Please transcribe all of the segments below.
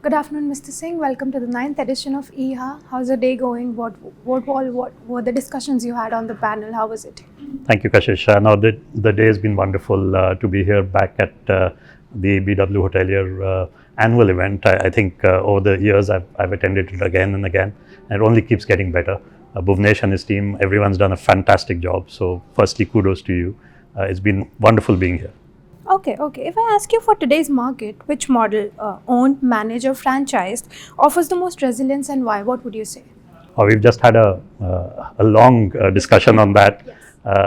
Good afternoon, Mr. Singh. Welcome to the 9th edition of IHA. How's the day going? What were the discussions you had on the panel? How was it? Thank you, Kashish. Now, the day has been wonderful to be here back at the BHW Hotelier annual event. I think over the years I've attended it again and again, and it only keeps getting better. Bhuvnesh and his team, everyone's done a fantastic job. So firstly, kudos to you. It's been wonderful being here. Okay. If I ask you for today's market, which model, owned, managed or franchised, offers the most resilience and why? What would you say? We've just had a long discussion on that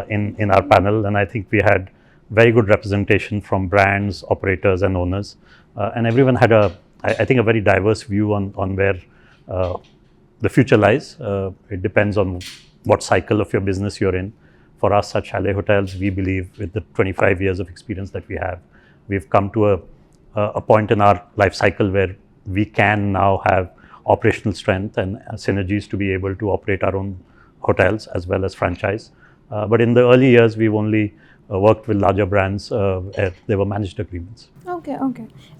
in our panel, and I think we had very good representation from brands, operators and owners, and everyone had I think a very diverse view on where the future lies. It depends on what cycle of your business you're in. For us at Chalet Hotels, we believe with the 25 years of experience that we have, we've come to a point in our life cycle where we can now have operational strength and synergies to be able to operate our own hotels as well as franchise. But in the early years, we've only worked with larger brands where they were managed agreements. Okay.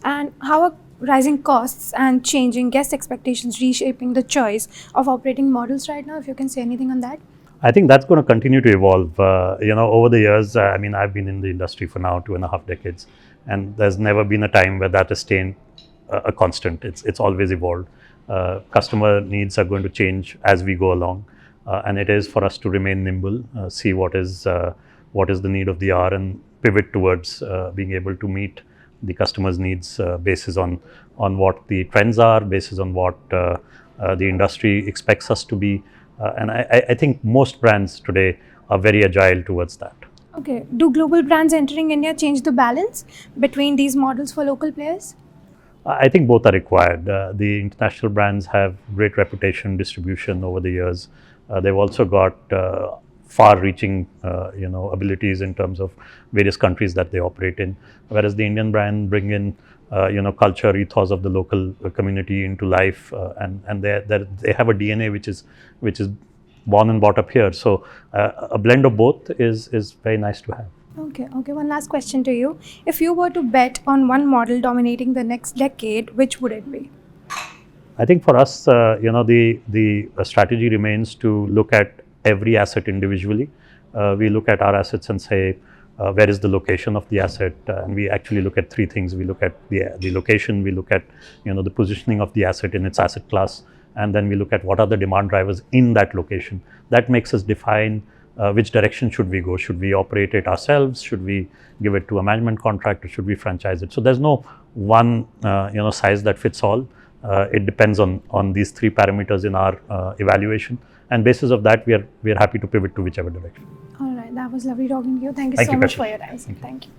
And how are rising costs and changing guest expectations reshaping the choice of operating models right now? If you can say anything on that. I think that's going to continue to evolve. Over the years, I've been in the industry for now 2.5 decades, and there's never been a time where that has stayed a constant. It's always evolved. Customer needs are going to change as we go along, and it is for us to remain nimble, see what is the need of the hour, and pivot towards being able to meet the customer's needs basis on what the trends are, basis on what the industry expects us to be. And I think most brands today are very agile towards that. Okay. Do global brands entering India change the balance between these models for local players? I think both are required. The international brands have great reputation, distribution over the years. They've also got far-reaching, abilities in terms of various countries that they operate in. Whereas the Indian brand bring in, culture, ethos of the local community into life, and they have a DNA which is born and brought up here. So a blend of both is very nice to have. Okay. One last question to you. If you were to bet on one model dominating the next decade, which would it be? I think for us, the strategy remains to look at every asset individually. We look at our assets and say, where is the location of the asset? And we actually look at three things. We look at the location, we look at the positioning of the asset in its asset class, and then we look at what are the demand drivers in that location. That makes us define which direction should we go. Should we operate it ourselves? Should we give it to a management contract, or should we franchise it? So there's no one size that fits all. It depends on these three parameters in our evaluation, and basis of that we are happy to pivot to whichever direction. All right, that was lovely talking to you. Thank you so much for your time. Thank you.